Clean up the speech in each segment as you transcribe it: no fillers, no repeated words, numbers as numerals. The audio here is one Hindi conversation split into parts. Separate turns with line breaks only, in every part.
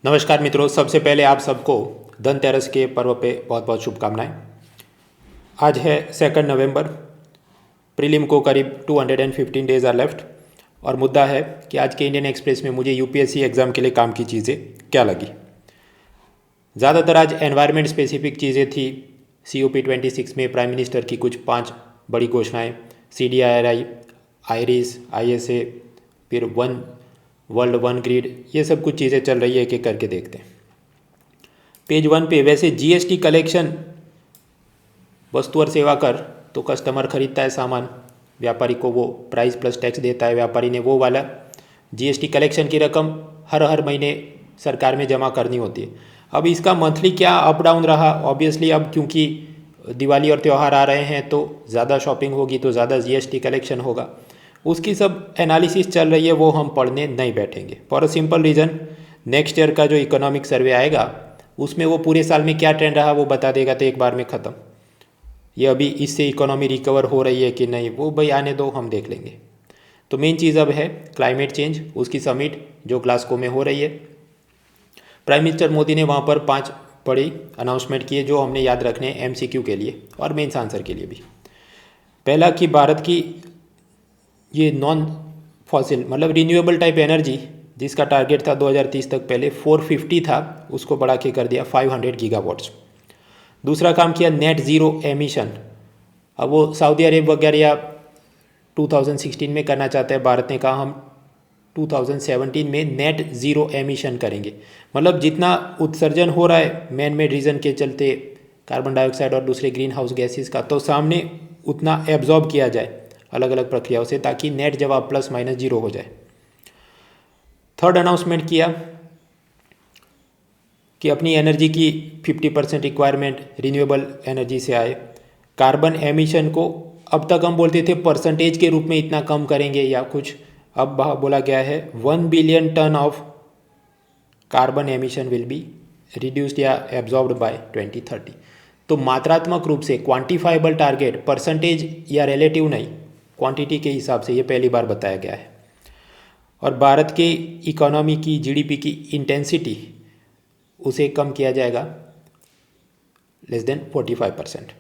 नमस्कार मित्रों, सबसे पहले आप सबको धनतेरस के पर्व पे बहुत बहुत शुभकामनाएं। आज है 2 नवंबर। प्रीलिम को करीब 215 डेज आर लेफ्ट और मुद्दा है कि आज के इंडियन एक्सप्रेस में मुझे यूपीएससी एग्ज़ाम के लिए काम की चीज़ें क्या लगी। ज़्यादातर आज एनवायरनमेंट स्पेसिफिक चीज़ें थी। COP26 में प्राइम मिनिस्टर की कुछ 5 बड़ी घोषणाएँ, CDRI, आईरिस, ISA, फिर वन वर्ल्ड वन ग्रिड, ये सब कुछ चीज़ें चल रही है कि करके देखते हैं। पेज 1 पे वैसे GST कलेक्शन वस्तु और सेवा कर तो कस्टमर खरीदता है सामान, व्यापारी को वो प्राइस प्लस टैक्स देता है, व्यापारी ने वो वाला GST कलेक्शन की रकम हर महीने सरकार में जमा करनी होती है। अब इसका मंथली क्या अप डाउन रहा, ऑब्वियसली अब क्योंकि दिवाली और त्यौहार आ रहे हैं तो ज़्यादा शॉपिंग होगी तो ज़्यादा GST कलेक्शन होगा। उसकी सब एनालिसिस चल रही है, वो हम पढ़ने नहीं बैठेंगे for a simple reason. Next year का जो इकोनॉमिक सर्वे आएगा उसमें वो पूरे साल में क्या ट्रेंड रहा वो बता देगा, तो एक बार में ख़त्म। ये अभी इससे इकोनॉमी रिकवर हो रही है कि नहीं वो भाई आने दो, हम देख लेंगे। तो मेन चीज़ अब है क्लाइमेट चेंज, उसकी समिट जो ग्लासगो में हो रही है। प्राइम मिनिस्टर मोदी ने वहाँ पर 5 बड़ी अनाउंसमेंट किए जो हमने याद रखने हैं MCQ के लिए और मेन्स आंसर के लिए भी। पहला कि भारत की ये नॉन फॉसिल मतलब रिन्यूएबल टाइप एनर्जी जिसका टारगेट था 2030 तक पहले 450 था, उसको बढ़ा के कर दिया 500 गीगावाट्स। दूसरा काम किया नेट ज़ीरो एमिशन। अब वो सऊदी अरब वगैरह 2016 में करना चाहते हैं, भारत ने कहा हम 2017 में नेट ज़ीरो एमिशन करेंगे। मतलब जितना उत्सर्जन हो रहा है मैन मेड रीज़न के चलते कार्बन डाइऑक्साइड और दूसरे ग्रीन हाउस गैसेस का, तो सामने उतना एब्जॉर्ब किया जाए अलग अलग प्रक्रियाओं से, ताकि नेट जवाब प्लस माइनस जीरो हो जाए। थर्ड अनाउंसमेंट किया कि अपनी एनर्जी की 50% रिक्वायरमेंट रिन्यूएबल एनर्जी से आए। कार्बन एमिशन को अब तक हम बोलते थे परसेंटेज के रूप में इतना कम करेंगे या कुछ, अब बोला गया है 1 billion ton of carbon emission will be reduced या एब्जॉर्ब्ड बाय 2030। तो मात्रात्मक रूप से क्वांटिफाइबल टारगेट, परसेंटेज या रिलेटिव नहीं, क्वांटिटी के हिसाब से ये पहली बार बताया गया है। और भारत के इकोनॉमी की GDP की इंटेंसिटी उसे कम किया जाएगा लेस देन 45%।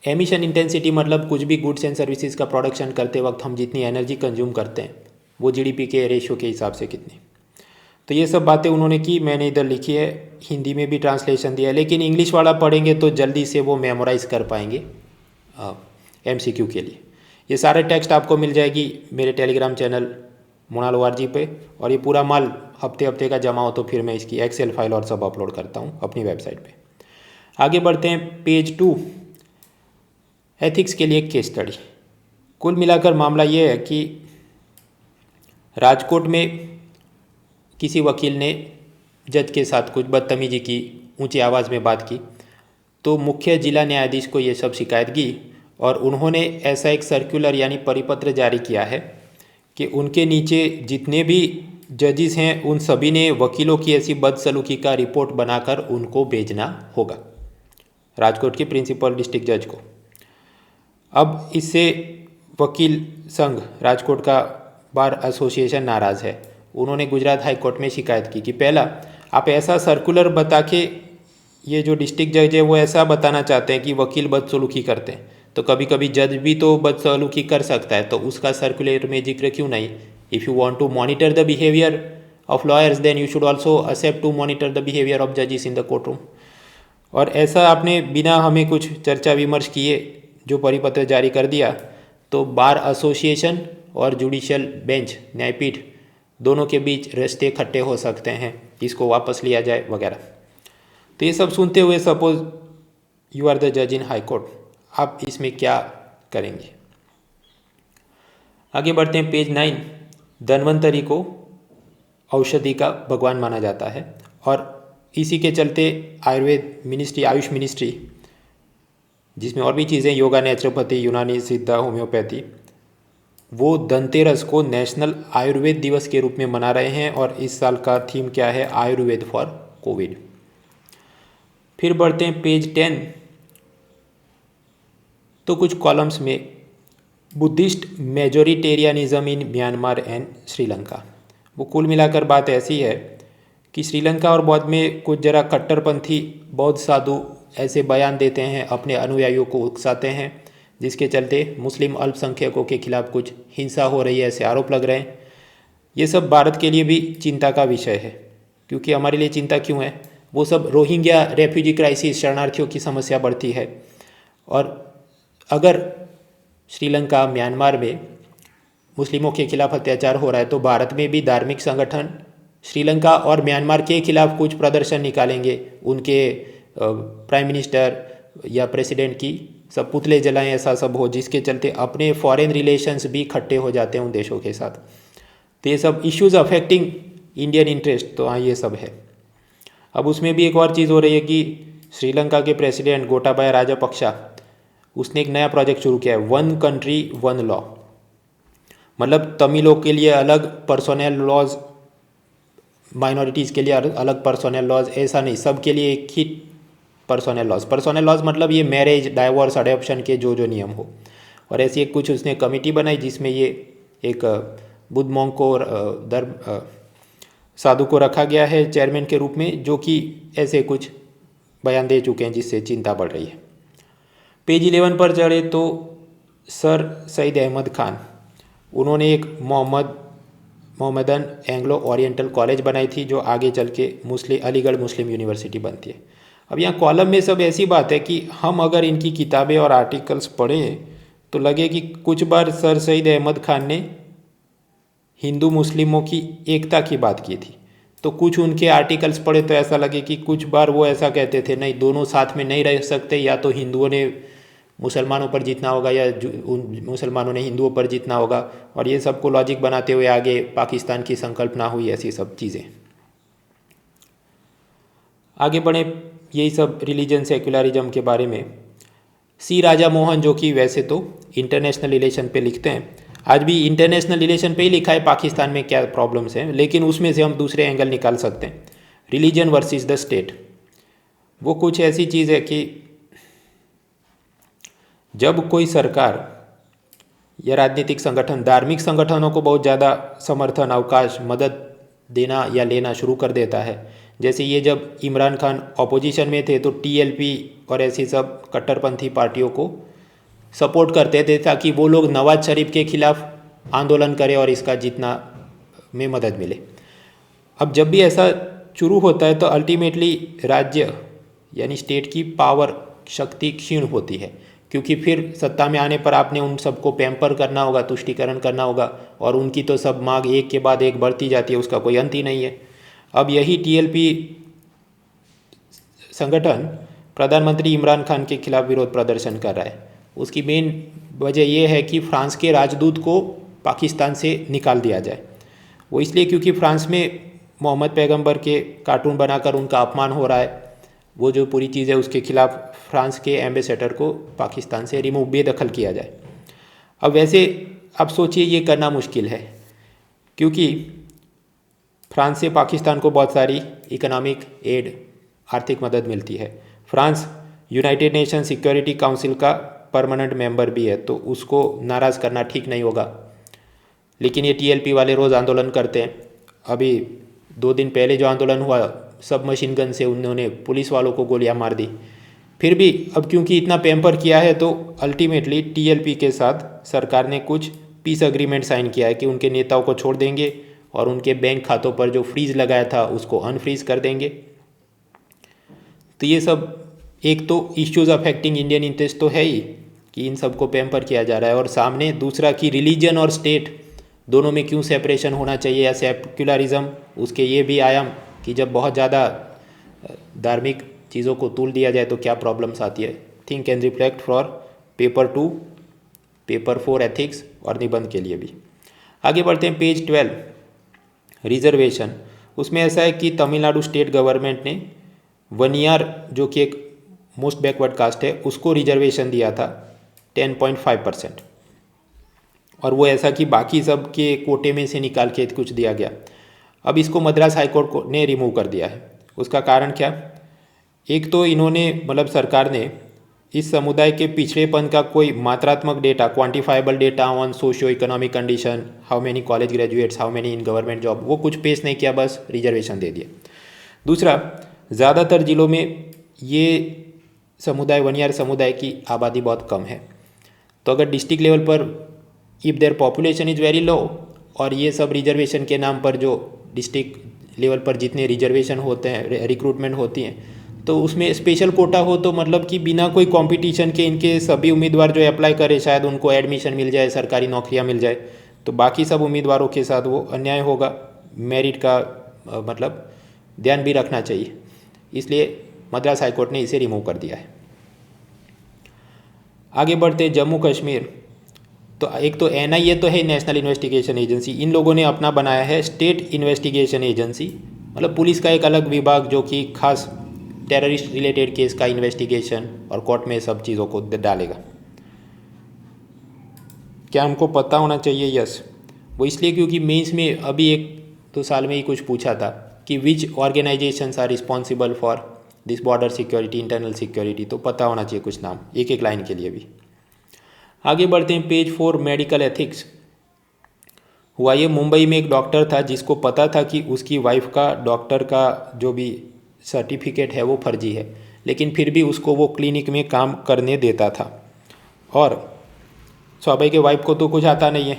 एमिशन इंटेंसिटी मतलब कुछ भी गुड्स एंड सर्विसेज का प्रोडक्शन करते वक्त हम जितनी एनर्जी कंज्यूम करते हैं वो GDP के रेशियो के हिसाब से कितनी। तो ये सब बातें उन्होंने की, मैंने इधर लिखी है, हिंदी में भी ट्रांसलेशन दिया है, लेकिन इंग्लिश वाला पढ़ेंगे तो जल्दी से वो मेमोराइज कर पाएंगे MCQ के लिए। ये सारे टेक्स्ट आपको मिल जाएगी मेरे टेलीग्राम चैनल मोनाल ORG पे, और ये पूरा माल हफ्ते हफ्ते का जमा हो तो फिर मैं इसकी एक्सेल फाइल और सब अपलोड करता हूँ अपनी वेबसाइट पे। आगे बढ़ते हैं पेज 2, एथिक्स के लिए केस स्टडी। कुल मिलाकर मामला ये है कि राजकोट में किसी वकील ने जज के साथ कुछ बदतमीजी की, ऊंची आवाज़ में बात की, तो मुख्य जिला न्यायाधीश को ये सब शिकायत की और उन्होंने ऐसा एक सर्कुलर यानी परिपत्र जारी किया है कि उनके नीचे जितने भी जजेस हैं उन सभी ने वकीलों की ऐसी बदसलूकी का रिपोर्ट बनाकर उनको भेजना होगा राजकोट के प्रिंसिपल डिस्ट्रिक्ट जज को। अब इससे वकील संघ राजकोट का बार एसोसिएशन नाराज़ है। उन्होंने गुजरात हाई कोर्ट में शिकायत की कि पहला आप ऐसा सर्कुलर बता के, ये जो डिस्ट्रिक्ट जज है वो ऐसा बताना चाहते हैं कि वकील बदसलूकी करते हैं, तो कभी कभी जज भी तो बदसलूकी कर सकता है, तो उसका सर्कुलर में जिक्र क्यों नहीं। If you want to monitor the behaviour of lawyers then you should also accept to monitor the behaviour of जजेस इन द कोर्ट रूम। और ऐसा आपने बिना हमें कुछ चर्चा विमर्श किए जो परिपत्र जारी कर दिया, तो बार एसोसिएशन और जुडिशियल बेंच न्यायपीठ दोनों के बीच रिश्ते खट्टे हो सकते हैं, इसको वापस लिया जाए वगैरह। तो ये सब सुनते हुए सपोज यू आर द जज इन हाई कोर्ट, आप इसमें क्या करेंगे। आगे बढ़ते हैं पेज 9। धन्वंतरी को औषधि का भगवान माना जाता है और इसी के चलते आयुर्वेद मिनिस्ट्री, आयुष मिनिस्ट्री, जिसमें और भी चीज़ें योगा, नेचुरोपैथी, यूनानी, सिद्धा, होम्योपैथी, वो धनतेरस को नेशनल आयुर्वेद दिवस के रूप में मना रहे हैं और इस साल का थीम क्या है, आयुर्वेद फॉर कोविड। फिर बढ़ते हैं पेज 10। तो कुछ कॉलम्स में Buddhist majoritarianism in Myanmar and Sri Lanka. वो कुल मिलाकर बात ऐसी है कि श्रीलंका और बौद्ध में कुछ जरा कट्टरपंथी बौद्ध साधु ऐसे बयान देते हैं, अपने अनुयायियों को उकसाते हैं, जिसके चलते मुस्लिम अल्पसंख्यकों के खिलाफ कुछ हिंसा हो रही है, ऐसे आरोप लग रहे हैं। ये सब भारत के लिए भी चिंता का विषय है। क्योंकि हमारे लिए चिंता क्यों है? वो सब रोहिंग्या रेफ्यूजी क्राइसिस, शरणार्थियों की समस्या बढ़ती है। और अगर श्रीलंका, म्यांमार में मुस्लिमों के खिलाफ अत्याचार हो रहा है तो भारत में भी धार्मिक संगठन श्रीलंका और म्यांमार के खिलाफ कुछ प्रदर्शन निकालेंगे, उनके प्राइम मिनिस्टर या प्रेसिडेंट की सब पुतले जलाएं, ऐसा सब हो, जिसके चलते अपने फॉरेन रिलेशंस भी खट्टे हो जाते हैं उन देशों के साथ। तो ये सब इश्यूज अफेक्टिंग इंडियन इंटरेस्ट, तो हाँ ये सब है। अब उसमें भी एक और चीज़ हो रही है कि श्रीलंका के प्रेसिडेंट गोटाबाया राजपक्षा, उसने एक नया प्रोजेक्ट शुरू किया है, 1 कंट्री 1 लॉ। मतलब तमिलों के लिए अलग पर्सोनल लॉज, माइनॉरिटीज़ के लिए अलग पर्सोनल लॉज, ऐसा नहीं, सबके लिए एक ही पर्सोनल लॉज। पर्सोनल लॉज मतलब ये मैरिज, डाइवोर्स, अडॉप्शन के जो नियम हो। और ऐसी एक कुछ उसने कमेटी बनाई जिसमें ये एक बुद्ध मॉन्क को, धर्म साधु को रखा गया है चेयरमैन के रूप में, जो कि ऐसे कुछ बयान दे चुके हैं जिससे चिंता बढ़ रही है। पेज 11 पर चढ़े तो सर सईद अहमद खान, उन्होंने एक मोहम्मदन एंग्लो ओरिएंटल कॉलेज बनाई थी, जो आगे चल के अलीगढ़ मुस्लिम यूनिवर्सिटी बनती है। अब यहाँ कॉलम में सब ऐसी बात है कि हम अगर इनकी किताबें और आर्टिकल्स पढ़ें तो लगे कि कुछ बार सर सईद अहमद खान ने हिंदू मुस्लिमों की एकता की बात की थी, तो कुछ उनके आर्टिकल्स पढ़े तो ऐसा लगे कि कुछ बार वो ऐसा कहते थे नहीं, दोनों साथ में नहीं रह सकते, या तो हिंदुओं ने मुसलमानों पर जीतना होगा या मुसलमानों ने हिंदुओं पर जीतना होगा। और ये सबको लॉजिक बनाते हुए आगे पाकिस्तान की संकल्पना हुई, ऐसी सब चीज़ें। आगे बढ़े, यही सब रिलीजन सेक्युलरिज्म के बारे में सी राजा मोहन, जो कि वैसे तो इंटरनेशनल रिलेशन पे लिखते हैं, आज भी इंटरनेशनल रिलेशन पे ही लिखा है पाकिस्तान में क्या प्रॉब्लम्स हैं, लेकिन उसमें से हम दूसरे एंगल निकाल सकते हैं, रिलीजन वर्सेस द स्टेट। वो कुछ ऐसी चीज़ है कि जब कोई सरकार या राजनीतिक संगठन धार्मिक संगठनों को बहुत ज़्यादा समर्थन, अवकाश, मदद देना या लेना शुरू कर देता है, जैसे ये जब इमरान खान ऑपोजिशन में थे तो टीएलपी और ऐसी सब कट्टरपंथी पार्टियों को सपोर्ट करते थे ताकि वो लोग नवाज शरीफ के खिलाफ आंदोलन करें और इसका जीतना में मदद मिले। अब जब भी ऐसा शुरू होता है तो अल्टीमेटली राज्य यानी स्टेट की पावर, शक्ति क्षीण होती है, क्योंकि फिर सत्ता में आने पर आपने उन सबको पैम्पर करना होगा, तुष्टीकरण करना होगा, और उनकी तो सब मांग एक के बाद एक बढ़ती जाती है, उसका कोई अंत ही नहीं है। अब यही टीएलपी संगठन प्रधानमंत्री इमरान खान के खिलाफ विरोध प्रदर्शन कर रहा है। उसकी मेन वजह यह है कि फ्रांस के राजदूत को पाकिस्तान से निकाल दिया जाए। वो इसलिए क्योंकि फ्रांस में मोहम्मद पैगंबर के कार्टून बनाकर उनका अपमान हो रहा है। वो जो पूरी चीज़ है उसके खिलाफ फ्रांस के एम्बेसडर को पाकिस्तान से रिमूव, बेदखल किया जाए। अब वैसे अब सोचिए ये करना मुश्किल है, क्योंकि फ्रांस से पाकिस्तान को बहुत सारी इकोनॉमिक एड, आर्थिक मदद मिलती है। France United nation security council का परमानेंट मेंबर भी है, तो उसको नाराज़ करना ठीक नहीं होगा। लेकिन ये टीएलपी वाले रोज़ आंदोलन करते हैं। अभी 2 दिन पहले जो आंदोलन हुआ, सब मशीन गन से उन्होंने पुलिस वालों को गोलियां मार दी। फिर भी अब क्योंकि इतना पैम्पर किया है तो अल्टीमेटली टीएलपी के साथ सरकार ने कुछ पीस अग्रीमेंट साइन किया है कि उनके नेताओं को छोड़ देंगे और उनके बैंक खातों पर जो फ्रीज लगाया था उसको अनफ्रीज कर देंगे। तो ये सब एक तो इश्यूज अफेक्टिंग इंडियन इंटरेस्ट तो है ही कि इन सबको पैम्पर किया जा रहा है, और सामने दूसरा कि रिलीजन और स्टेट दोनों में क्यों सेपरेशन होना चाहिए या सेक्युलरिज्म, उसके ये भी आयाम कि जब बहुत ज़्यादा धार्मिक चीज़ों को तूल दिया जाए तो क्या प्रॉब्लम्स आती है। Think and reflect for paper 2, paper 4 ethics और निबंध के लिए भी। आगे बढ़ते हैं, पेज 12 रिजर्वेशन। उसमें ऐसा है कि तमिलनाडु स्टेट गवर्नमेंट ने वनियार, जो कि एक मोस्ट बैकवर्ड कास्ट है, उसको रिजर्वेशन दिया था 10.5%, और वो ऐसा कि बाकी सब के कोटे में से निकाल के कुछ दिया गया। अब इसको मद्रास हाईकोर्ट ने रिमूव कर दिया है। उसका कारण क्या? एक तो इन्होंने, मतलब सरकार ने इस समुदाय के पिछड़ेपन का कोई मात्रात्मक data, quantifiable data on socio economic condition, how many college graduates, how many in government job, वो कुछ पेश नहीं किया, बस रिजर्वेशन दे दिया। दूसरा, ज़्यादातर ज़िलों में ये समुदाय वनियार समुदाय की आबादी बहुत कम है। तो अगर डिस्ट्रिक्ट लेवल पर if their population is very low और ये सब रिजर्वेशन के नाम पर जो डिस्ट्रिक्ट लेवल पर जितने रिजर्वेशन होते हैं, रिक्रूटमेंट होती हैं, तो उसमें स्पेशल कोटा हो तो मतलब कि बिना कोई कंपटीशन के इनके सभी उम्मीदवार जो अप्लाई करें शायद उनको एडमिशन मिल जाए, सरकारी नौकरियां मिल जाए, तो बाकी सब उम्मीदवारों के साथ वो अन्याय होगा। मेरिट का मतलब ध्यान भी रखना चाहिए, इसलिए मद्रास हाईकोर्ट ने इसे रिमूव कर दिया है। आगे बढ़ते जम्मू कश्मीर। तो एक तो एनआईए तो है, नेशनल इन्वेस्टिगेशन एजेंसी, इन लोगों ने अपना बनाया है स्टेट इन्वेस्टिगेशन एजेंसी, मतलब पुलिस का एक अलग विभाग जो कि खास टेररिस्ट रिलेटेड केस का इन्वेस्टिगेशन और कोर्ट में सब चीज़ों को डालेगा। क्या हमको पता होना चाहिए? यस, वो इसलिए क्योंकि मेंस में अभी 1-2 साल में ही कुछ पूछा था कि which organisations are responsible for this border security, internal security, तो पता होना चाहिए कुछ नाम एक एक लाइन के लिए भी। आगे बढ़ते हैं पेज 4, मेडिकल एथिक्स। हुआ ये, मुंबई में एक डॉक्टर था जिसको पता था कि उसकी वाइफ का डॉक्टर का जो भी सर्टिफिकेट है वो फर्जी है, लेकिन फिर भी उसको वो क्लिनिक में काम करने देता था। और स्वाभाविक है, वाइफ को तो कुछ आता नहीं है,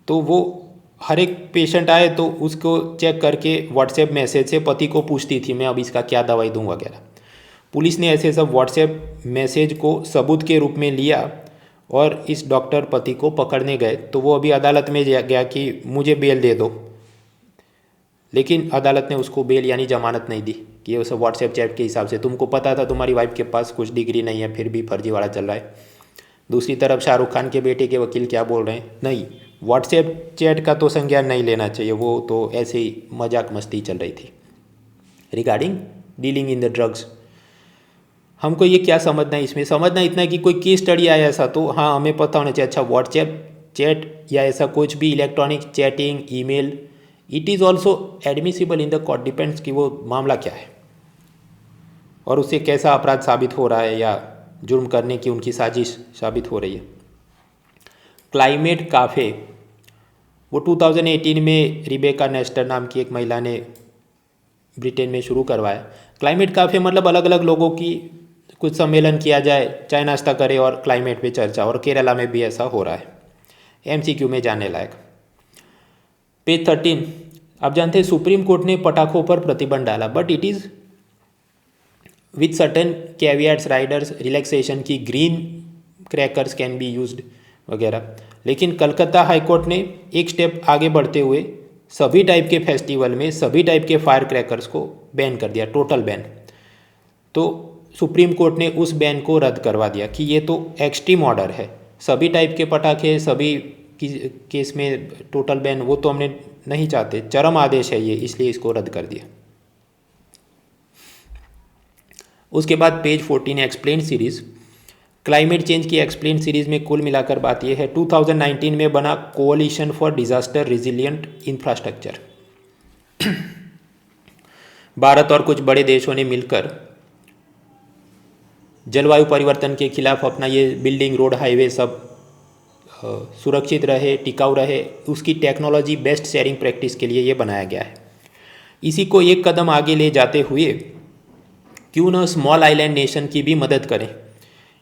तो वो हर एक पेशेंट आए तो उसको चेक करके व्हाट्सएप मैसेज से पति को पूछती थी मैं अब इसका क्या दवाई दूँ वगैरह। पुलिस ने ऐसे सब व्हाट्सएप मैसेज को सबूत के रूप में लिया और इस डॉक्टर पति को पकड़ने गए। तो वो अभी अदालत में गया कि मुझे बेल दे दो, लेकिन अदालत ने उसको बेल यानी जमानत नहीं दी कि ये सब व्हाट्सएप चैट के हिसाब से तुमको पता था तुम्हारी वाइफ के पास कुछ डिग्री नहीं है फिर भी फर्जीवाड़ा चल रहा है। दूसरी तरफ शाहरुख खान के बेटे के वकील क्या बोल रहे हैं, नहीं व्हाट्सएप चैट का तो संज्ञान नहीं लेना चाहिए, वो तो ऐसे ही मजाक मस्ती चल रही थी regarding dealing in the drugs. हमको ये क्या समझना है, इसमें समझना इतना है कि कोई केस स्टडी आया ऐसा तो हाँ हमें पता होना चाहिए, अच्छा व्हाट्सएप चैट या ऐसा कुछ भी electronic chatting email it is also admissible in the court, depends कि वो मामला क्या है और उससे कैसा अपराध साबित हो रहा है या जुर्म करने की उनकी साजिश साबित हो रही है। क्लाइमेट काफ़े, वो 2018 में रिबेका नेस्टर नाम की एक महिला ने ब्रिटेन में शुरू करवाया। क्लाइमेट काफ़े मतलब अलग अलग लोगों की कुछ सम्मेलन किया जाए, चाय नाश्ता करे और क्लाइमेट पे चर्चा, और केरला में भी ऐसा हो रहा है, एमसीक्यू में जाने लायक। पेज 13, आप जानते हैं सुप्रीम कोर्ट ने पटाखों पर प्रतिबंध डाला, but it is with certain caveats, riders, relaxation की green crackers can be used वगैरह। लेकिन कलकत्ता हाईकोर्ट ने एक स्टेप आगे बढ़ते हुए सभी टाइप के फेस्टिवल में सभी टाइप के फायर क्रैकर्स को बैन कर दिया, टोटल बैन। तो सुप्रीम कोर्ट ने उस बैन को रद्द करवा दिया कि ये तो एक्सट्रीम ऑर्डर है, सभी टाइप के पटाखे सभी केस में टोटल बैन वो तो हमने नहीं चाहते, चरम आदेश है ये, इसलिए इसको रद्द कर दिया। उसके बाद page 14 explain series, climate change की एक्सप्लेन सीरीज में कुल मिलाकर बात यह है 2019 में बना coalition for disaster resilient infrastructure. Bharat और कुछ बड़े देशों ने मिलकर जलवायु परिवर्तन के खिलाफ अपना ये बिल्डिंग, रोड, हाईवे सब सुरक्षित रहे, टिकाऊ रहे, उसकी टेक्नोलॉजी बेस्ट शेयरिंग प्रैक्टिस के लिए ये बनाया गया है। इसी को एक कदम आगे ले जाते हुए क्यों न स्मॉल आइलैंड नेशन की भी मदद करें,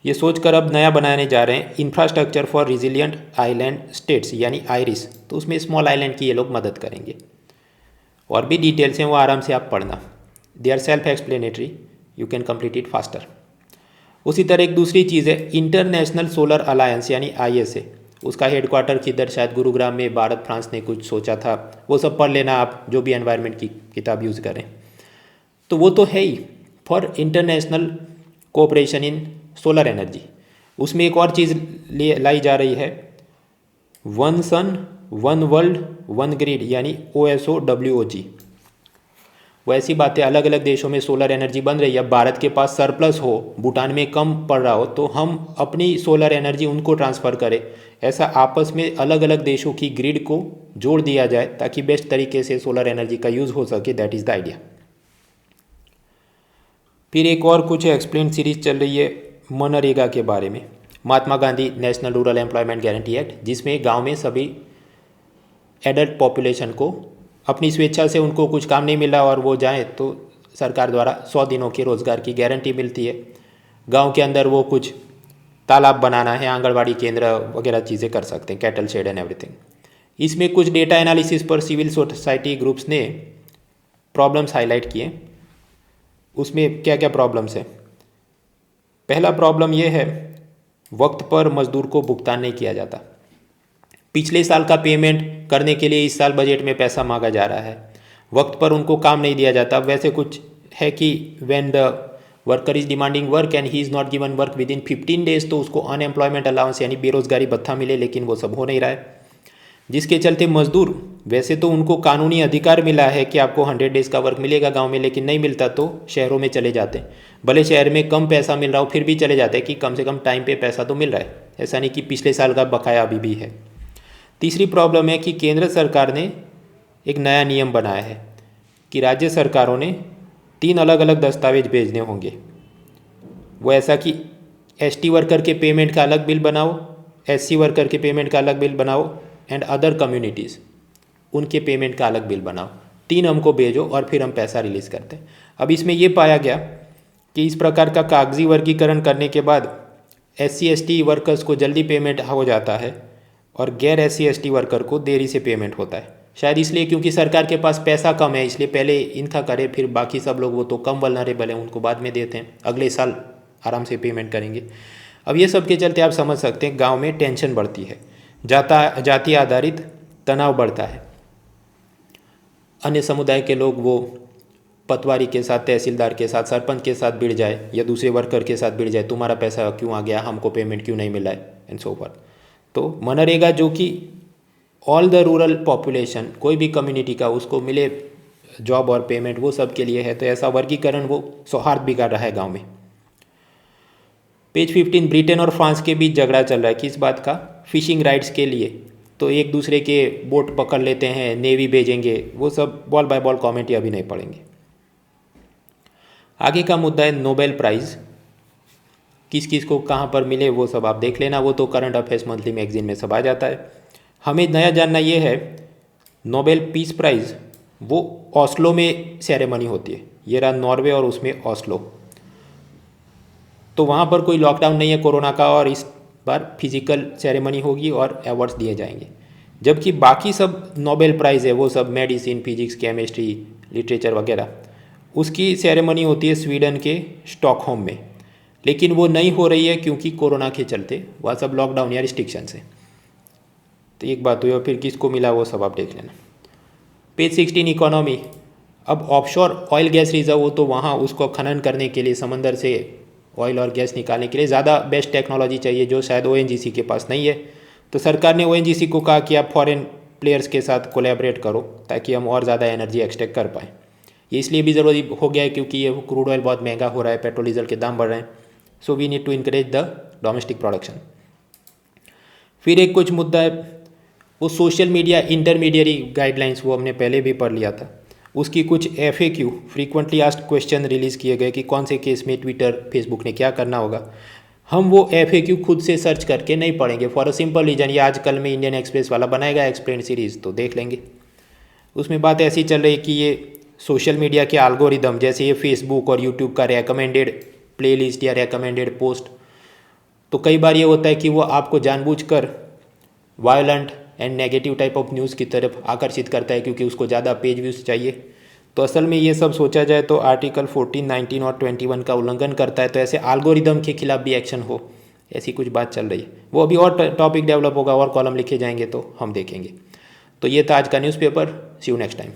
ये सोचकर अब नया बनाने जा रहे हैं infrastructure for resilient island states यानी आइरिस। तो उसमें स्मॉल आइलैंड की ये लोग मदद करेंगे, और भी डिटेल्स हैं वो आराम से आप पढ़ना, they are self explanatory, you can complete it faster. उसी तरह एक दूसरी चीज़ है इंटरनेशनल सोलर अलायंस यानी ISA, उसका हेडक्वार्टर किधर, शायद गुरुग्राम में, भारत फ्रांस ने कुछ सोचा था, वो सब पढ़ लेना आप जो भी एनवायरनमेंट की किताब यूज़ करें। तो वो तो है ही for international cooperation in solar energy. उसमें एक और चीज़ लाई जा रही है, one sun one world one grid यानी OSOWOG। वो ऐसी बातें, अलग अलग देशों में सोलर एनर्जी बन रही है, भारत के पास सरप्लस हो, भूटान में कम पड़ रहा हो, तो हम अपनी सोलर एनर्जी उनको ट्रांसफ़र करें, ऐसा आपस में अलग अलग देशों की ग्रिड को जोड़ दिया जाए ताकि बेस्ट तरीके से सोलर एनर्जी का यूज़ हो सके, दैट इज़ द आइडिया। फिर एक और कुछ एक्सप्लेन सीरीज चल रही है मनरेगा के बारे में, Mahatma Gandhi National Rural Employment Guarantee Act, जिसमें गांव में सभी एडल्ट पॉपुलेशन को अपनी स्वेच्छा से उनको कुछ काम नहीं मिला और वो जाएं तो सरकार द्वारा 100 दिनों के रोज़गार की गारंटी मिलती है। गांव के अंदर वो कुछ तालाब बनाना है, आंगनबाड़ी केंद्र वगैरह चीज़ें कर सकते हैं, कैटल शेड एंड एवरीथिंग। इसमें कुछ डेटा एनालिसिस पर सिविल सोसाइटी ग्रुप्स ने प्रॉब्लम्स हाईलाइट किए। उसमें क्या क्या प्रॉब्लम्स है? पहला प्रॉब्लम ये है, वक्त पर मजदूर को भुगतान नहीं किया जाता। पिछले साल का पेमेंट करने के लिए इस साल बजट में पैसा मांगा जा रहा है, वक्त पर उनको काम नहीं दिया जाता। वैसे कुछ है कि when the worker is demanding work and he is not given work with in 15 days, तो उसको अनएम्प्लॉयमेंट अलाउंस यानी बेरोजगारी भत्ता मिले, लेकिन वो सब हो नहीं रहा है, जिसके चलते मजदूर, वैसे तो उनको कानूनी अधिकार मिला है कि आपको 100 डेज़ का वर्क मिलेगा गांव में, लेकिन नहीं मिलता तो शहरों में चले जाते हैं। भले शहर में कम पैसा मिल रहा हो फिर भी चले जाते हैं कि कम से कम टाइम पे पैसा तो मिल रहा है, ऐसा नहीं कि पिछले साल का बकाया अभी भी है। तीसरी प्रॉब्लम है कि केंद्र सरकार ने एक नया नियम बनाया है कि राज्य सरकारों ने 3 अलग अलग दस्तावेज भेजने होंगे। वो ऐसा कि एसटी वर्कर के पेमेंट का अलग बिल बनाओ, एससी वर्कर के पेमेंट का अलग बिल बनाओ एंड अदर कम्युनिटीज़ उनके पेमेंट का अलग बिल बनाओ। 3 हमको भेजो और फिर हम पैसा रिलीज़ करते हैं। अब इसमें ये पाया गया कि इस प्रकार का कागजी वर्गीकरण करने के बाद एससी एसटी वर्कर्स को जल्दी पेमेंट हो जाता है और गैर एससी एसटी वर्कर को देरी से पेमेंट होता है। शायद इसलिए क्योंकि सरकार के पास पैसा कम है, इसलिए पहले इनका करे, फिर बाकी सब लोग वो तो कम वल्नरेबल हैं उनको बाद में देते हैं, अगले साल आराम से पेमेंट करेंगे। अब ये सब के चलते आप समझ सकते हैं गांव में टेंशन बढ़ती है, जाति आधारित तनाव बढ़ता है। अन्य समुदाय के लोग वो पटवारी के साथ, तहसीलदार के साथ, सरपंच के साथ भिड़ जाए या दूसरे वर्कर के साथ भिड़ जाए, तुम्हारा पैसा क्यों आ गया, हमको पेमेंट क्यों नहीं मिला है एंड सो फॉर्थ। तो मनरेगा जो कि ऑल द रूरल पॉपुलेशन, कोई भी कम्युनिटी का उसको मिले जॉब और पेमेंट, वो सब के लिए है, तो ऐसा वर्गीकरण वो सौहार्द बिगाड़ रहा है गांव में। पेज 15, ब्रिटेन और फ्रांस के बीच झगड़ा चल रहा है, किस बात का? फिशिंग राइट्स के लिए। तो एक दूसरे के बोट पकड़ लेते हैं, नेवी भेजेंगे, वो सब बॉल बाय बॉल कॉमेंट्री अभी नहीं पढ़ेंगे। आगे का मुद्दा है नोबेल प्राइज़, किस किस को कहाँ पर मिले वो सब आप देख लेना, वो तो करंट अफेयर्स मंथली मैगजीन में सब आ जाता है। हमें नया जानना ये है, नोबेल पीस प्राइज़ वो ऑस्लो में सेरेमनी होती है, ये रहा नॉर्वे और उसमें ऑस्लो। तो वहाँ पर कोई लॉकडाउन नहीं है कोरोना का, और इस बार फिजिकल सेरेमनी होगी और अवार्ड्स दिए जाएंगे। जबकि बाकी सब नोबेल प्राइज़ है, वो सब मेडिसिन, फिजिक्स, केमिस्ट्री, लिटरेचर वगैरह, उसकी सेरेमनी होती है स्वीडन के स्टॉकहोम में, लेकिन वो नहीं हो रही है क्योंकि कोरोना के चलते वह सब लॉकडाउन या रिस्ट्रिक्शन है। तो एक बात हुई, और फिर किसको मिला वो सब आप देख लेना। Page 16, economy. अब ऑफशोर ऑयल गैस रिजर्व हो तो वहाँ उसको खनन करने के लिए, समंदर से ऑयल और गैस निकालने के लिए ज़्यादा बेस्ट टेक्नोलॉजी चाहिए, जो शायद ओएनजीसी के पास नहीं है। तो सरकार ने ओएनजीसी को कहा कि आप फॉरेन प्लेयर्स के साथ कोलैबोरेट करो ताकि हम और ज़्यादा एनर्जी एक्सट्रैक्ट कर पाएँ। ये इसलिए भी ज़रूरी हो गया है क्योंकि ये क्रूड ऑयल बहुत महंगा हो रहा है, पेट्रोल डीजल के दाम बढ़ रहे हैं। So we need to encourage the domestic production. फिर एक कुछ मुद्दा है वो सोशल मीडिया इंटरमीडियरी गाइडलाइंस, वो हमने पहले भी पढ़ लिया था। उसकी कुछ FAQ, frequently asked question release किए गए कि कौन से केस में ट्विटर, फेसबुक ने क्या करना होगा। हम वो FAQ खुद से सर्च करके नहीं पढ़ेंगे फॉर अ सिंपल रीजन, ये आजकल में इंडियन एक्सप्रेस वाला बनाएगा एक्सप्लेन सीरीज़, तो देख लेंगे। उसमें बात ऐसी चल रही कि ये सोशल मीडिया के एल्गोरिदम, जैसे ये फेसबुक और यूट्यूब का रेकमेंडेड प्लेलिस्ट या रेकमेंडेड पोस्ट, तो कई बार ये होता है कि वो आपको जानबूझकर violent and negative type of news की तरफ आकर्षित करता है क्योंकि उसको ज़्यादा पेज व्यूज़ चाहिए। तो असल में ये सब सोचा जाए तो आर्टिकल 14, 19 और 21 का उल्लंघन करता है, तो ऐसे एल्गोरिदम के खिलाफ भी एक्शन हो, ऐसी कुछ बात चल रही है। वो अभी और टॉपिक डेवलप होगा और कॉलम लिखे जाएंगे तो हम देखेंगे। तो ये था आज का newspaper. See you next time.